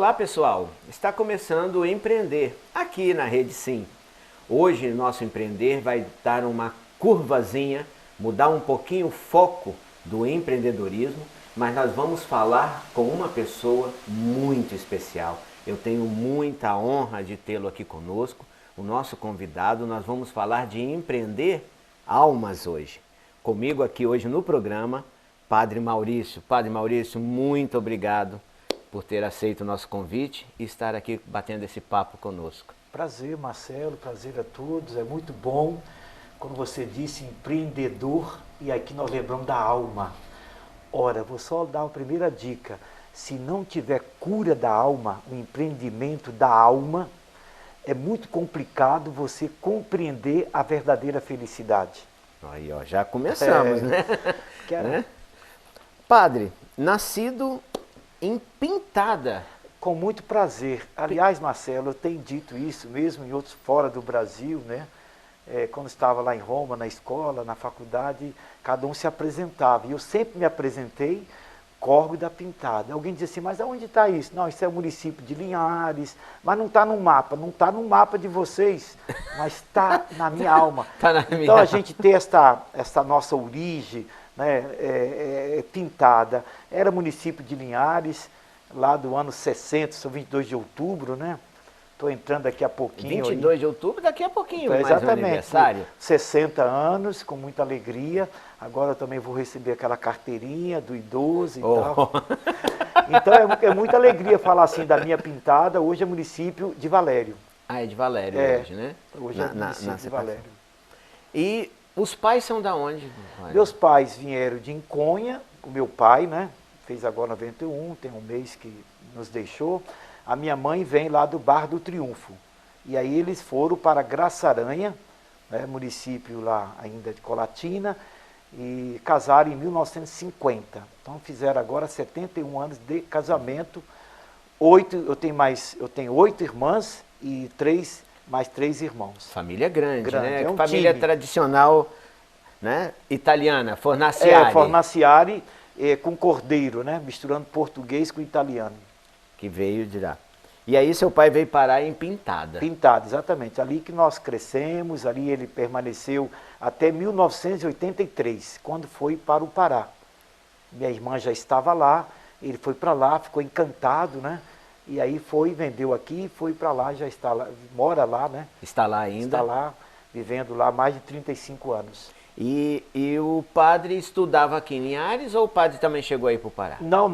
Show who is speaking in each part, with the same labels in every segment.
Speaker 1: Olá pessoal, está começando o Empreender aqui na Rede Sim. Hoje nosso Empreender vai dar uma curvazinha, mudar um pouquinho o foco do empreendedorismo, mas nós vamos falar com uma pessoa muito especial. Eu tenho muita honra de tê-lo aqui conosco, o nosso convidado. Nós vamos falar de empreender almas hoje. Comigo aqui hoje no programa, Padre Maurício. Padre Maurício, muito obrigado por ter aceito o nosso convite e estar aqui batendo esse papo conosco.
Speaker 2: Prazer, Marcelo, prazer a todos. É muito bom quando você disse empreendedor e aqui nós lembramos da alma. Ora, vou só dar a primeira dica. Se não tiver cura da alma, o empreendimento da alma, é muito complicado você compreender a verdadeira felicidade.
Speaker 1: Aí, ó, já começamos, né?
Speaker 2: Né?
Speaker 1: Padre, nascido em Pintada.
Speaker 2: Com muito prazer. Aliás, Marcelo, eu tenho dito isso mesmo em outros fora do Brasil, né? Quando estava lá em Roma, na escola, na faculdade, cada um se apresentava. E eu sempre me apresentei Córrego da Pintada. Alguém dizia assim, mas aonde está isso? Não, isso é o município de Linhares, mas não está no mapa. Não está no mapa de vocês, mas está na minha alma.
Speaker 1: Tá na minha
Speaker 2: então
Speaker 1: alma.
Speaker 2: A gente tem esta nossa origem, né, Pintada. Era município de Linhares, lá do ano 60, são 22 de outubro, né? Estou entrando daqui a pouquinho.
Speaker 1: 22 de outubro, daqui a pouquinho,
Speaker 2: então,
Speaker 1: mais
Speaker 2: exatamente,
Speaker 1: um aniversário.
Speaker 2: 60 anos, com muita alegria. Agora eu também vou receber aquela carteirinha do idoso e tal. Então é muita alegria falar assim da minha Pintada. Hoje é município de Valério.
Speaker 1: Ah, é de Valério hoje, né?
Speaker 2: Hoje é município de Valério.
Speaker 1: E os pais são da onde?
Speaker 2: Meus pais vieram de Inconha, o meu pai, né? Fez agora 91, tem um mês que nos deixou. A minha mãe vem lá do Bar do Triunfo. E aí eles foram para Graçaranha, né, município lá ainda de Colatina, e casaram em 1950. Então fizeram agora 71 anos de casamento. Eu tenho 8 irmãs e mais 3 irmãos.
Speaker 1: Família grande, né?
Speaker 2: É um
Speaker 1: família
Speaker 2: time.
Speaker 1: tradicional, né? Italiana, Fornaciari.
Speaker 2: Fornaciari com cordeiro, né? Misturando português com italiano.
Speaker 1: Que veio de lá. E aí seu pai veio parar em Pintada.
Speaker 2: Pintada, exatamente. Ali que nós crescemos, ali ele permaneceu até 1983, quando foi para o Pará. Minha irmã já estava lá, ele foi para lá, ficou encantado, né? E aí vendeu aqui, foi para lá, já está lá, mora lá, né?
Speaker 1: Está lá ainda?
Speaker 2: Está lá, vivendo lá há mais de 35 anos.
Speaker 1: E o padre estudava aqui em Linhares ou o padre também chegou aí para o Pará?
Speaker 2: Não,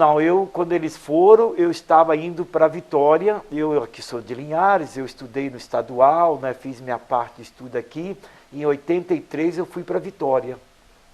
Speaker 2: quando eles foram, eu estava indo para Vitória, eu aqui sou de Linhares, eu estudei no estadual, né, fiz minha parte de estudo aqui, e em 83 eu fui para Vitória,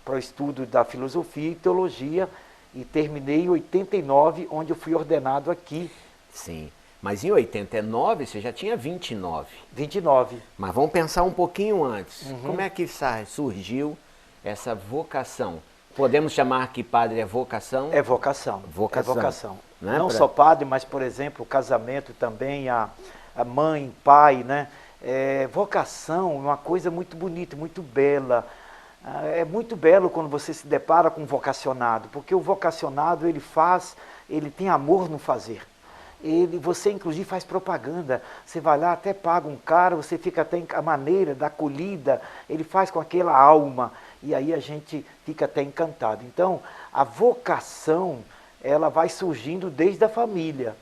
Speaker 2: para o estudo da filosofia e teologia, e terminei em 89, onde eu fui ordenado aqui.
Speaker 1: Sim, mas em 89 você já tinha 29.
Speaker 2: 29.
Speaker 1: Mas vamos pensar um pouquinho antes. Como é que surgiu essa vocação? Podemos chamar que padre é vocação?
Speaker 2: É vocação.
Speaker 1: Vocação.
Speaker 2: É vocação.
Speaker 1: Não
Speaker 2: só padre, mas, por exemplo, o casamento também, a mãe, pai, né? Vocação é uma coisa muito bonita, muito bela. É muito belo quando você se depara com um vocacionado, porque o vocacionado, ele tem amor no fazer. Você inclusive faz propaganda, você vai lá, até paga um cara, você fica até a maneira da acolhida, ele faz com aquela alma, e aí a gente fica até encantado. Então, a vocação, ela vai surgindo desde a família,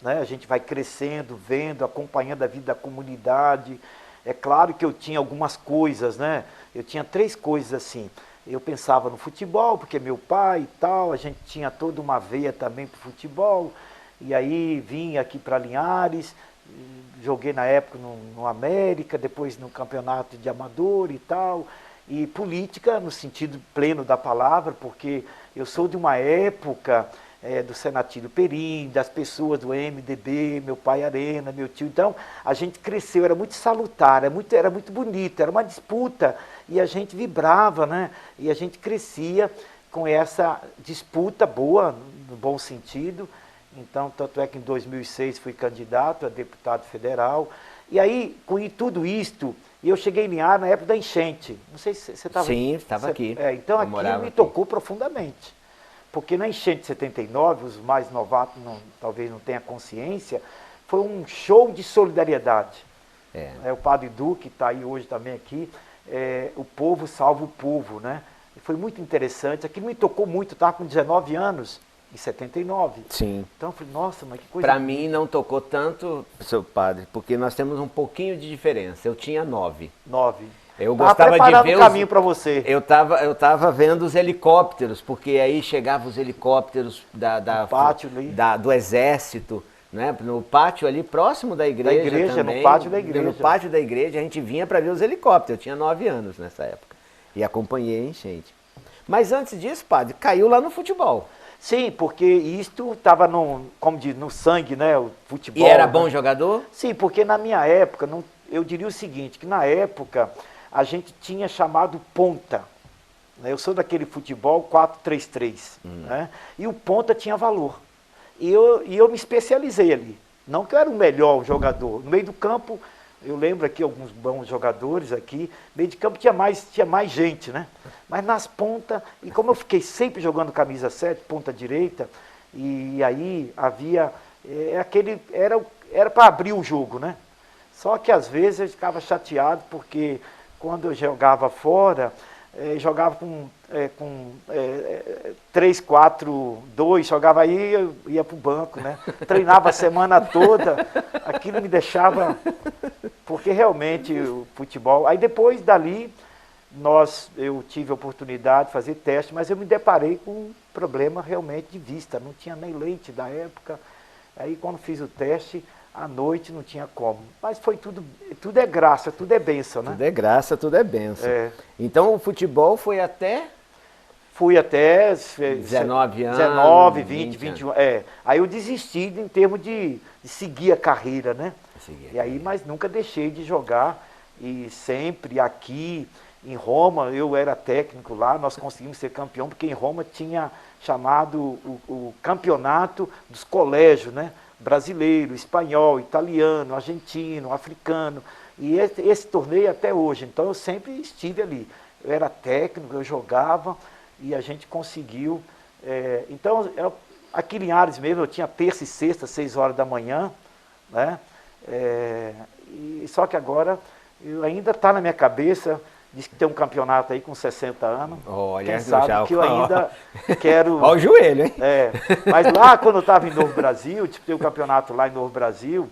Speaker 2: né? A gente vai crescendo, vendo, acompanhando a vida da comunidade. É claro que eu tinha algumas coisas, né? Eu tinha 3 coisas assim. Eu pensava no futebol, porque meu pai e tal, a gente tinha toda uma veia também para o futebol. E aí vim aqui para Linhares, joguei na época no América, depois no campeonato de amador e tal. E política no sentido pleno da palavra, porque eu sou de uma época do Senatílio Perim, das pessoas do MDB, meu pai Arena, meu tio. Então a gente cresceu, era muito salutar, era muito bonito, era uma disputa e a gente vibrava, né? E a gente crescia com essa disputa boa, no bom sentido. Então, tanto é que em 2006 fui candidato a deputado federal. E aí, com tudo isto, eu cheguei em Linhares na época da enchente. Não sei se você estava...
Speaker 1: Sim, estava aqui.
Speaker 2: Então, aquilo me tocou profundamente. porque na enchente de 79, os mais novatos talvez não tenham consciência, foi um show de solidariedade. O Padre Duque está aí hoje também aqui, o povo salva o povo, né? Foi muito interessante, aquilo me tocou muito, eu estava com 19 anos, em 79.
Speaker 1: Sim.
Speaker 2: Então eu falei, nossa, mas que coisa...
Speaker 1: Para mim não tocou tanto, seu padre, porque nós temos um pouquinho de diferença. Eu tinha 9.
Speaker 2: 9.
Speaker 1: Eu gostava de ver
Speaker 2: o caminho para você.
Speaker 1: Eu tava vendo os helicópteros, porque aí chegavam os helicópteros
Speaker 2: pátio
Speaker 1: do exército, né? No pátio ali próximo da igreja também.
Speaker 2: No pátio da igreja.
Speaker 1: No pátio da igreja a gente vinha para ver os helicópteros. Eu tinha 9 anos nessa época e acompanhei a enchente. Mas antes disso, padre, caiu lá no futebol.
Speaker 2: Sim, porque isto estava como diz, no sangue, né? O futebol.
Speaker 1: E era bom jogador?
Speaker 2: Sim, porque na minha época, eu diria o seguinte, que na época a gente tinha chamado ponta. Né? Eu sou daquele futebol 4-3-3. Né? E o ponta tinha valor. E eu me especializei ali. Não que eu era o melhor jogador. No meio do campo, eu lembro aqui alguns bons jogadores aqui. No meio de campo tinha mais gente, né? Mas nas pontas, e como eu fiquei sempre jogando camisa 7, ponta direita, e aí havia era para abrir o jogo, né? Só que às vezes eu ficava chateado porque quando eu jogava fora, jogava com 3-4-2, jogava aí, eu ia para o banco, né? Treinava a semana toda, aquilo me deixava... Porque realmente o futebol... Aí depois dali, eu tive a oportunidade de fazer teste, mas eu me deparei com um problema realmente de vista, não tinha nem leite da época. Aí quando fiz o teste, à noite não tinha como. Mas foi tudo é graça, tudo é bênção, né?
Speaker 1: Tudo é graça, tudo é bênção. Então o futebol foi até...
Speaker 2: Fui até
Speaker 1: 19 anos.
Speaker 2: 19, 20, 21. Aí eu desisti em termos de seguir a carreira, né? Mas nunca deixei de jogar. E sempre aqui em Roma, eu era técnico lá, nós conseguimos ser campeão, porque em Roma tinha chamado o campeonato dos colégios, né? Brasileiro, espanhol, italiano, argentino, africano. E esse torneio até hoje. Então eu sempre estive ali. Eu era técnico, eu jogava e a gente conseguiu. Aqui em Linhares mesmo, eu tinha terça e sexta, 6 horas da manhã. Né? Só que agora, ainda está na minha cabeça, diz que tem um campeonato aí com 60 anos.
Speaker 1: Olha,
Speaker 2: quem sabe que eu ainda quero...
Speaker 1: Olha o joelho, hein?
Speaker 2: Mas lá, quando eu estava em Novo Brasil, tem um campeonato lá em Novo Brasil,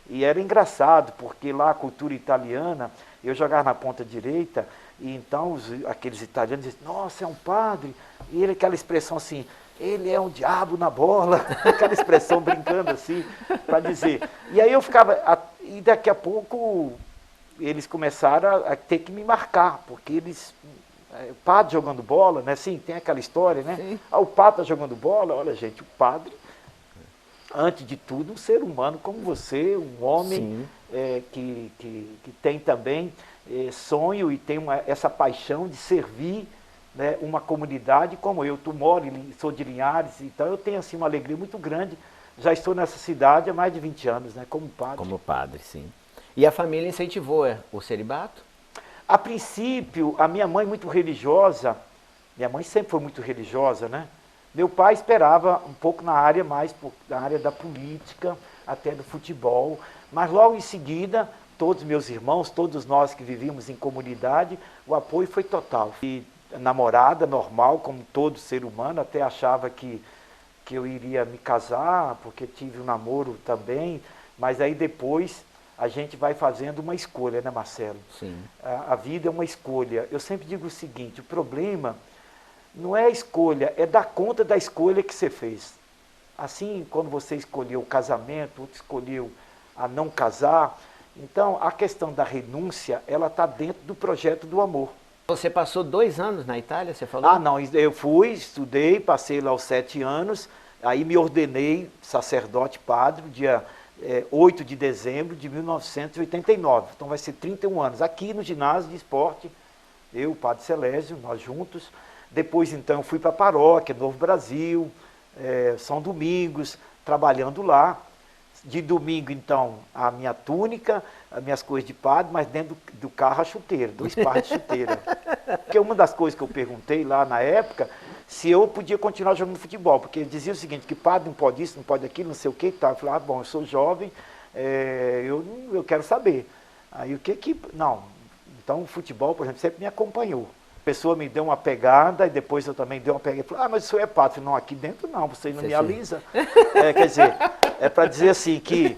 Speaker 2: e era engraçado, porque lá a cultura italiana, eu jogava na ponta direita, e então aqueles italianos diziam, nossa, é um padre, e ele, aquela expressão assim, ele é um diabo na bola, aquela expressão brincando assim, para dizer. E aí eu ficava, e daqui a pouco eles começaram a ter que me marcar, porque o padre jogando bola, né? Sim, tem aquela história, né? O padre está jogando bola, olha gente, o padre, antes de tudo, um ser humano como você, um homem que tem também sonho e tem essa paixão de servir, né, uma comunidade como eu. Sou de Linhares, então eu tenho assim, uma alegria muito grande. Já estou nessa cidade há mais de 20 anos, né, como padre.
Speaker 1: Como padre, sim. E a família incentivou o celibato?
Speaker 2: A princípio, a minha mãe muito religiosa, minha mãe sempre foi muito religiosa, né? Meu pai esperava um pouco na área da política, até do futebol, mas logo em seguida, todos meus irmãos, todos nós que vivíamos em comunidade, o apoio foi total. E namorada normal, como todo ser humano, até achava que eu iria me casar, porque tive um namoro também, mas aí depois a gente vai fazendo uma escolha, né, Marcelo?
Speaker 1: Sim.
Speaker 2: A vida é uma escolha. Eu sempre digo o seguinte, o problema não é a escolha, é dar conta da escolha que você fez. Assim, quando você escolheu o casamento, outro escolheu a não casar, então a questão da renúncia, ela está dentro do projeto do amor.
Speaker 1: Você passou 2 anos na Itália, você falou?
Speaker 2: Ah, não, eu fui, estudei, passei lá os 7 anos, aí me ordenei sacerdote padre, dia 8 de dezembro de 1989, então vai ser 31 anos, aqui no ginásio de esporte, eu, o padre Celésio, nós juntos. Depois então eu fui para a paróquia, Novo Brasil, São Domingos, trabalhando lá. De domingo, então, a minha túnica, as minhas coisas de padre, mas dentro do carro a chuteira, 2 pares de chuteira. Porque uma das coisas que eu perguntei lá na época, se eu podia continuar jogando futebol, porque ele dizia o seguinte, que padre não pode isso, não pode aquilo, não sei o que e tal. Eu falei, bom, eu sou jovem, eu quero saber. Aí o que... Não, então o futebol, por exemplo, sempre me acompanhou. A pessoa me deu uma pegada e depois eu também dei uma pegada. Falei, mas o senhor é padre. Eu falei, não, aqui dentro não, você não me alisa. Quer dizer, é para dizer assim que...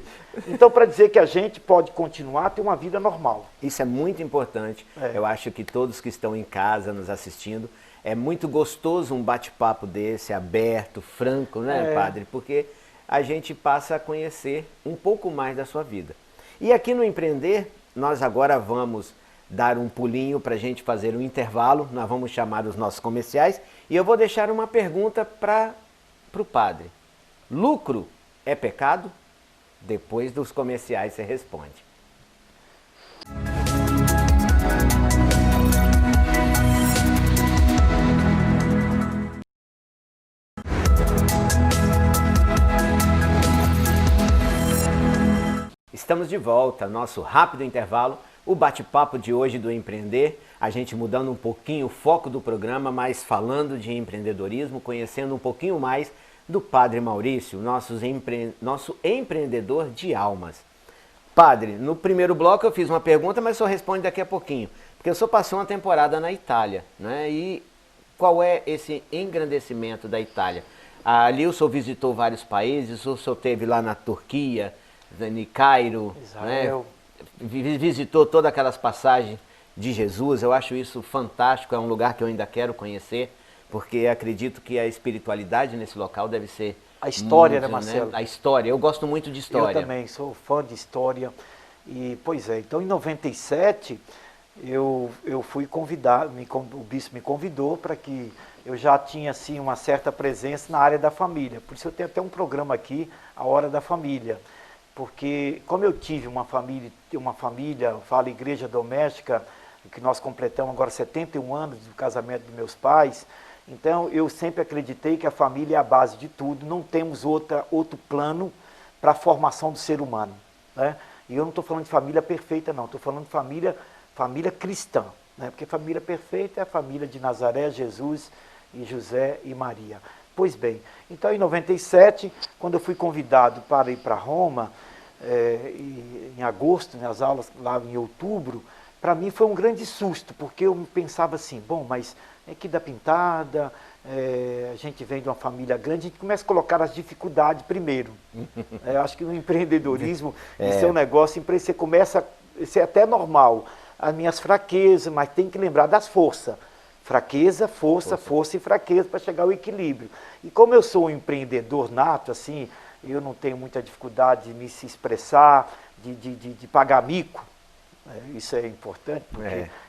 Speaker 2: Então, para dizer que a gente pode continuar a ter uma vida normal.
Speaker 1: Isso é muito importante. Eu acho que todos que estão em casa nos assistindo, é muito gostoso um bate-papo desse, aberto, franco, né, padre? Porque a gente passa a conhecer um pouco mais da sua vida. E aqui no Empreender, nós agora vamos dar um pulinho para a gente fazer um intervalo, nós vamos chamar os nossos comerciais e eu vou deixar uma pergunta para o padre. Lucro é pecado? Depois dos comerciais você responde. Estamos de volta, nosso rápido intervalo, o bate-papo de hoje do Empreender, a gente mudando um pouquinho o foco do programa, mas falando de empreendedorismo, conhecendo um pouquinho mais do Padre Maurício, nosso empreendedor de almas. Padre, no primeiro bloco eu fiz uma pergunta, mas só responde daqui a pouquinho, porque o senhor passou uma temporada na Itália, né? E qual é esse engrandecimento da Itália? Ali o senhor visitou vários países, o senhor esteve lá na Turquia, em Cairo,
Speaker 2: Israel,
Speaker 1: né? Visitou todas aquelas passagens de Jesus, eu acho isso fantástico, é um lugar que eu ainda quero conhecer, porque acredito que a espiritualidade nesse local deve ser...
Speaker 2: A história,
Speaker 1: muito,
Speaker 2: né, Marcelo?
Speaker 1: A história, eu gosto muito de história.
Speaker 2: Eu também, sou fã de história. E, pois é, então em 97 eu fui convidado, o bispo me convidou para que eu já tinha assim uma certa presença na área da família. Por isso eu tenho até um programa aqui, A Hora da Família. Porque como eu tive uma família, eu falo igreja doméstica, que nós completamos agora 71 anos do casamento dos meus pais, então eu sempre acreditei que a família é a base de tudo, não temos outro plano para a formação do ser humano, né? E eu não estou falando de família perfeita não, estou falando de família cristã, né? Porque família perfeita é a família de Nazaré, Jesus e José e Maria. Pois bem, então em 97, quando eu fui convidado para ir para Roma, em agosto, né, as aulas lá em outubro, para mim foi um grande susto, porque eu pensava assim, bom, mas aqui da Pintada, a gente vem de uma família grande, a gente começa a colocar as dificuldades primeiro. Eu acho que no empreendedorismo, isso é um negócio, você começa, isso é até normal, as minhas fraquezas, mas tem que lembrar das forças. Fraqueza, força e fraqueza para chegar ao equilíbrio. E como eu sou um empreendedor nato, assim, eu não tenho muita dificuldade de me se expressar, de pagar mico, isso é importante.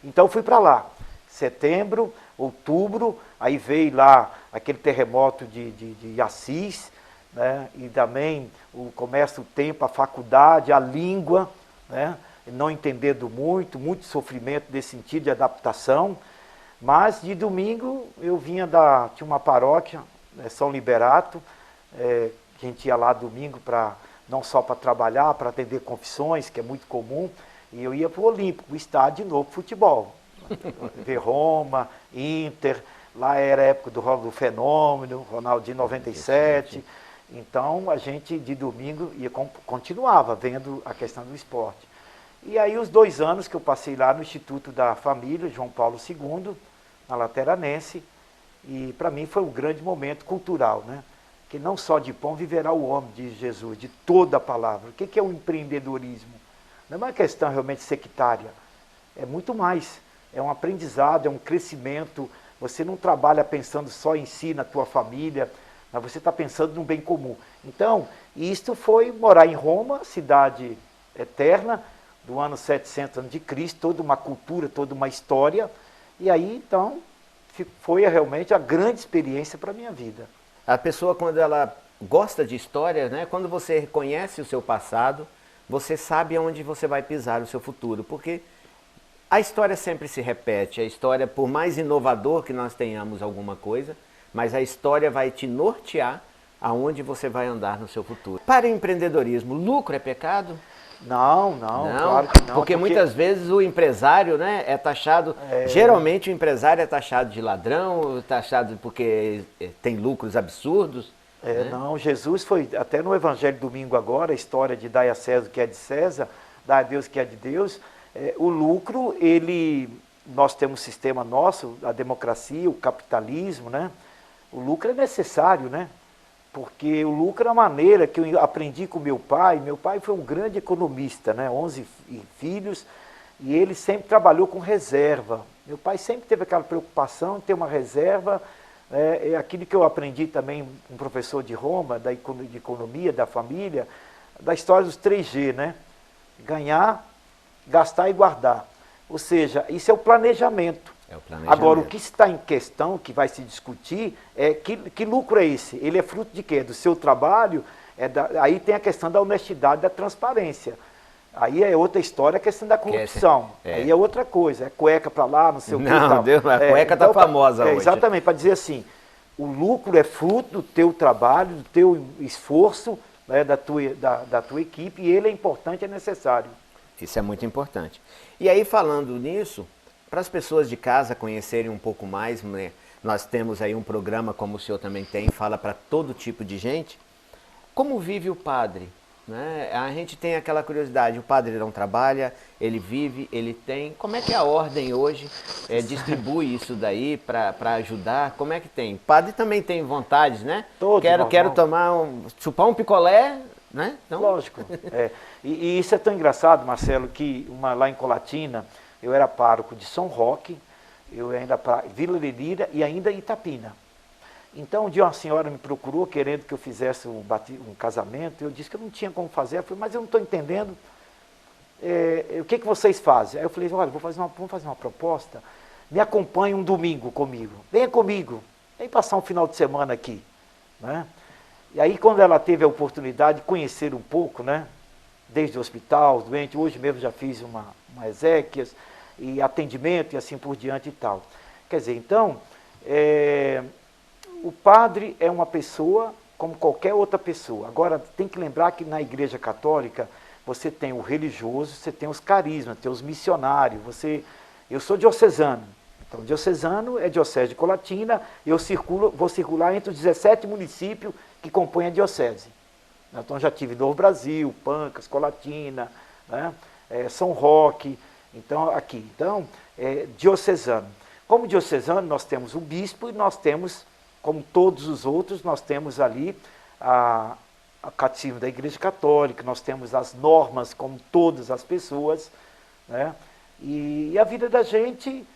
Speaker 2: Então fui para lá, setembro, outubro, aí veio lá aquele terremoto de Assis, né? E também começa o tempo, a faculdade, a língua, né? Não entendendo muito sofrimento nesse sentido de adaptação. Mas de domingo eu tinha uma paróquia, São Liberato, que a gente ia lá domingo não só para trabalhar, para atender confissões, que é muito comum, e eu ia para o Olímpico, o estádio de novo, futebol. Ver Roma, Inter, lá era a época do Fenômeno, Ronaldinho 97. Então a gente de domingo continuava vendo a questão do esporte. E aí os 2 anos que eu passei lá no Instituto da Família, João Paulo II, na Lateranense, e para mim foi um grande momento cultural, né? Que não só de pão viverá o homem, diz Jesus, de toda a palavra. O que é o empreendedorismo? Não é uma questão realmente sectária, é muito mais. É um aprendizado, é um crescimento. Você não trabalha pensando só em si, na tua família, mas você está pensando no bem comum. Então, isto foi morar em Roma, cidade eterna, do ano 700 a.C., toda uma cultura, toda uma história. E aí, então, foi realmente a grande experiência para a minha vida.
Speaker 1: A pessoa, quando ela gosta de história, né, quando você reconhece o seu passado, você sabe aonde você vai pisar o seu futuro, porque a história sempre se repete. A história, por mais inovador que nós tenhamos alguma coisa, mas a história vai te nortear aonde você vai andar no seu futuro. Para o empreendedorismo, lucro é pecado?
Speaker 2: Não,
Speaker 1: Não,
Speaker 2: claro que não.
Speaker 1: porque muitas vezes o empresário, né, é taxado, geralmente o empresário é taxado de ladrão, taxado porque tem lucros absurdos. Né?
Speaker 2: Não, Jesus foi, até no Evangelho domingo agora, a história de dai a César o que é de César, dai a Deus o que é de Deus, o lucro, nós temos um sistema nosso, a democracia, o capitalismo, né? O lucro é necessário, né? Porque o lucro é a maneira que eu aprendi com meu pai foi um grande economista, né? 11 filhos, e ele sempre trabalhou com reserva. Meu pai sempre teve aquela preocupação de ter uma reserva. É aquilo que eu aprendi também com um professor de Roma, de economia, da família, da história dos 3G, né? Ganhar, gastar e guardar. Ou seja, isso é o planejamento. Agora, o que está em questão, que vai se discutir, é que lucro é esse? Ele é fruto de quê? Do seu trabalho? Aí tem a questão da honestidade, da transparência. Aí é outra história, a questão da corrupção. Aí é outra coisa, é cueca para lá, não sei o que.
Speaker 1: Não, Deus, a cueca está famosa hoje.
Speaker 2: Exatamente, para dizer assim, o lucro é fruto do teu trabalho, do teu esforço, né, da tua equipe, e ele é importante, é necessário.
Speaker 1: Isso é muito importante. E aí, falando nisso, para as pessoas de casa conhecerem um pouco mais, né, nós temos aí um programa, como o senhor também tem, fala para todo tipo de gente. Como vive o padre? Né? A gente tem aquela curiosidade, o padre não trabalha, ele vive, ele tem. Como é que a ordem hoje distribui isso daí para ajudar? Como é que tem? O padre também tem vontades, né? Quero chupar um picolé, né? Então...
Speaker 2: Lógico. E isso é tão engraçado, Marcelo, que lá em Colatina, eu era pároco de São Roque, eu ainda para Vila de Lira e ainda Itapina. Então, um dia uma senhora me procurou querendo que eu fizesse um casamento, eu disse que eu não tinha como fazer, eu falei, mas eu não estou entendendo o que vocês fazem. Aí eu falei, olha, vamos fazer uma proposta, me acompanhe um domingo comigo, venha comigo, vem passar um final de semana aqui. Né? E aí, quando ela teve a oportunidade de conhecer um pouco, né, desde o hospital, doente, hoje mesmo já fiz uma exéquias, e atendimento e assim por diante e tal. Quer dizer, então, o padre é uma pessoa como qualquer outra pessoa. Agora, tem que lembrar que na Igreja Católica, você tem o religioso, você tem os carismas, tem os missionários, eu sou diocesano. Então, diocesano é diocese de Colatina, vou circular entre os 17 municípios que compõem a diocese. Então, já tive Novo Brasil, Pancas, Colatina, né? São Roque, então, aqui. Então, diocesano. Como diocesano, nós temos o bispo e nós temos, como todos os outros, nós temos ali a catecismo da Igreja Católica, nós temos as normas, como todas as pessoas, né? E a vida da gente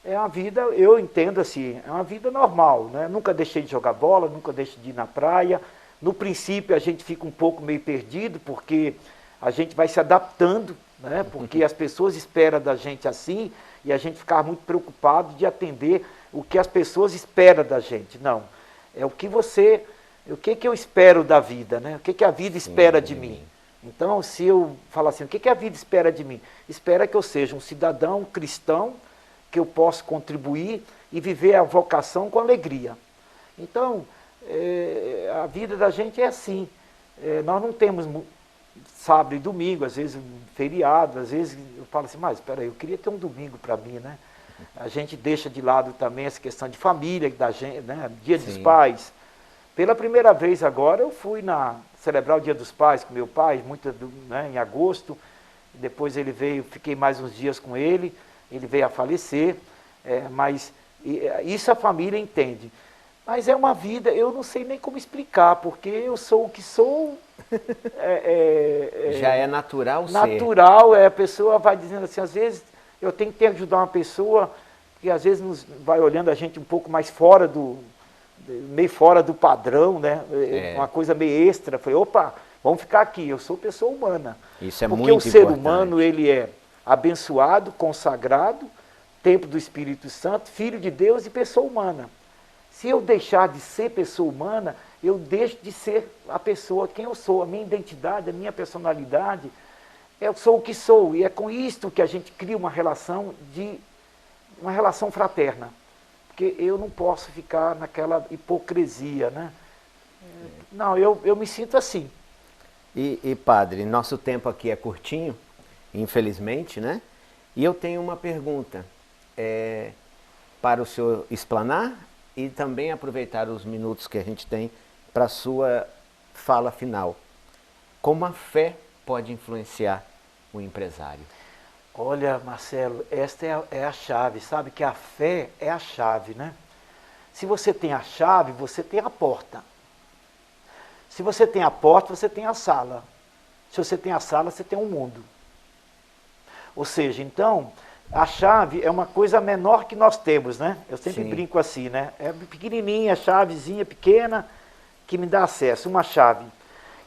Speaker 2: é uma vida, eu entendo assim, é uma vida normal, né? Nunca deixei de jogar bola, nunca deixei de ir na praia. No princípio, a gente fica um pouco meio perdido, porque a gente vai se adaptando, né? Porque as pessoas esperam da gente assim, e a gente fica muito preocupado de atender o que as pessoas esperam da gente. Não, é o que eu espero da vida, né? O que a vida espera de mim. Então, se eu falar assim, o que a vida espera de mim? Espera que eu seja um cidadão cristão, que eu possa contribuir e viver a vocação com alegria. Então, a vida da gente é assim. Nós não temos sábado e domingo, às vezes feriado, às vezes eu falo assim, mas espera aí, eu queria ter um domingo para mim, né? A gente deixa de lado também essa questão de família, da gente, né? Dia dos Pais. Pela primeira vez agora eu fui celebrar o Dia dos Pais com meu pai, né, em agosto. Depois ele veio, fiquei mais uns dias com ele veio a falecer, mas isso a família entende. Mas é uma vida, eu não sei nem como explicar, porque eu sou o que sou.
Speaker 1: Já é natural ser.
Speaker 2: Natural, a pessoa vai dizendo assim, às vezes eu tenho que ajudar uma pessoa que às vezes vai olhando a gente um pouco mais meio fora do padrão, né? Uma coisa meio extra. Falei, opa, vamos ficar aqui, eu sou pessoa humana.
Speaker 1: Isso é
Speaker 2: porque
Speaker 1: muito importante.
Speaker 2: Porque o ser humano, ele é abençoado, consagrado, templo do Espírito Santo, filho de Deus e pessoa humana. Se eu deixar de ser pessoa humana, eu deixo de ser a pessoa quem eu sou, a minha identidade, a minha personalidade. Eu sou o que sou, e é com isto que a gente cria uma relação fraterna. Porque eu não posso ficar naquela hipocrisia, né? Não, eu me sinto assim.
Speaker 1: E padre, nosso tempo aqui é curtinho, infelizmente, né? E eu tenho uma pergunta para o senhor explanar e também aproveitar os minutos que a gente tem para a sua fala final. Como a fé pode influenciar o empresário?
Speaker 2: Olha, Marcelo, esta é a chave, sabe que a fé é a chave, né? Se você tem a chave, você tem a porta. Se você tem a porta, você tem a sala. Se você tem a sala, você tem um mundo. Ou seja, então, a chave é uma coisa menor que nós temos, né? Eu sempre brinco assim, né? É pequenininha, chavezinha pequena, que me dá acesso, uma chave.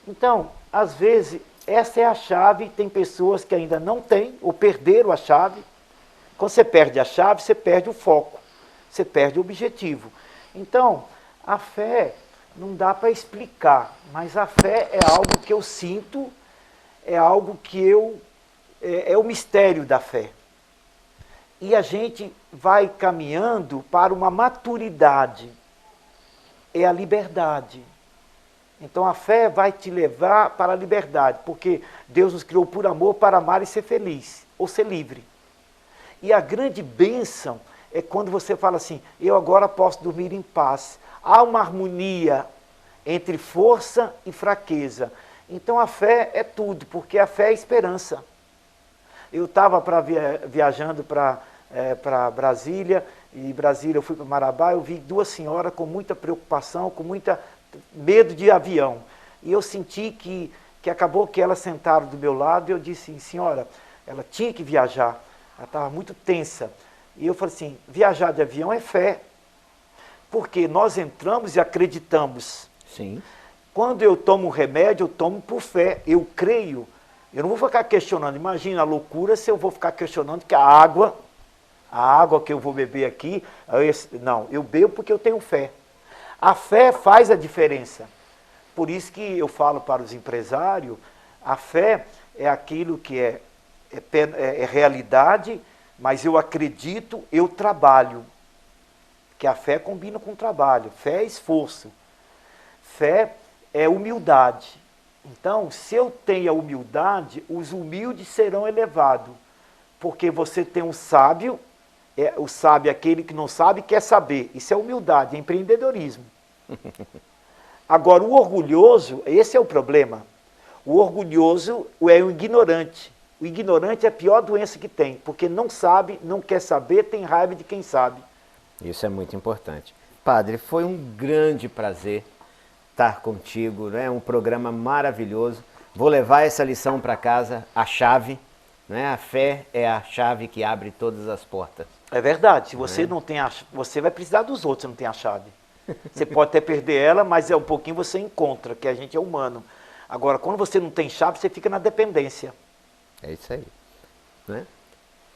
Speaker 2: Então, às vezes, essa é a chave, tem pessoas que ainda não têm, ou perderam a chave. Quando você perde a chave, você perde o foco, você perde o objetivo. Então, a fé não dá para explicar, mas a fé é algo que eu sinto, é algo que é o mistério da fé. E a gente vai caminhando para uma maturidade, é a liberdade. Então a fé vai te levar para a liberdade, porque Deus nos criou por amor para amar e ser feliz, ou ser livre. E a grande bênção é quando você fala assim, eu agora posso dormir em paz. Há uma harmonia entre força e fraqueza. Então a fé é tudo, porque a fé é esperança. Eu estava viajando para Brasília, e Brasília eu fui para Marabá, eu vi duas senhoras com muita preocupação, com muita medo de avião. E eu senti que acabou que elas sentaram do meu lado e eu disse, senhora, ela tinha que viajar, ela estava muito tensa. E eu falei assim, viajar de avião é fé, porque nós entramos e acreditamos.
Speaker 1: Sim.
Speaker 2: Quando eu tomo um remédio, eu tomo por fé, eu creio. Eu não vou ficar questionando, imagina a loucura se eu vou ficar questionando que a água que eu vou beber aqui, não, eu bebo porque eu tenho fé. A fé faz a diferença. Por isso que eu falo para os empresários, a fé é aquilo que é realidade, mas eu acredito, eu trabalho. Que a fé combina com o trabalho. Fé é esforço. Fé é humildade. Então, se eu tenho a humildade, os humildes serão elevados. Porque você tem um sábio, o sábio é aquele que não sabe quer saber. Isso é humildade, é empreendedorismo. Agora, o orgulhoso, esse é o problema. O orgulhoso é o ignorante. O ignorante é a pior doença que tem, porque não sabe, não quer saber, tem raiva de quem sabe.
Speaker 1: Isso é muito importante. Padre, foi um grande prazer estar contigo, né? Um programa maravilhoso. Vou levar essa lição para casa, a chave, né? A fé é a chave que abre todas as portas.
Speaker 2: É verdade, se você não tem você vai precisar dos outros, você não tem a chave. Você pode até perder ela, mas um pouquinho você encontra, que a gente é humano. Agora, quando você não tem chave, você fica na dependência.
Speaker 1: É isso aí. Né?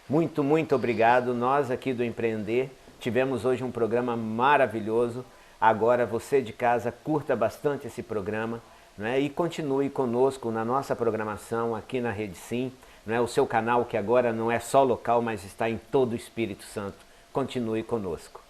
Speaker 1: Muito, muito obrigado. Nós aqui do Empreender tivemos hoje um programa maravilhoso. Agora você de casa curta bastante esse programa, né? E continue conosco na nossa programação aqui na Rede Sim. Né? O seu canal que agora não é só local, mas está em todo o Espírito Santo. Continue conosco.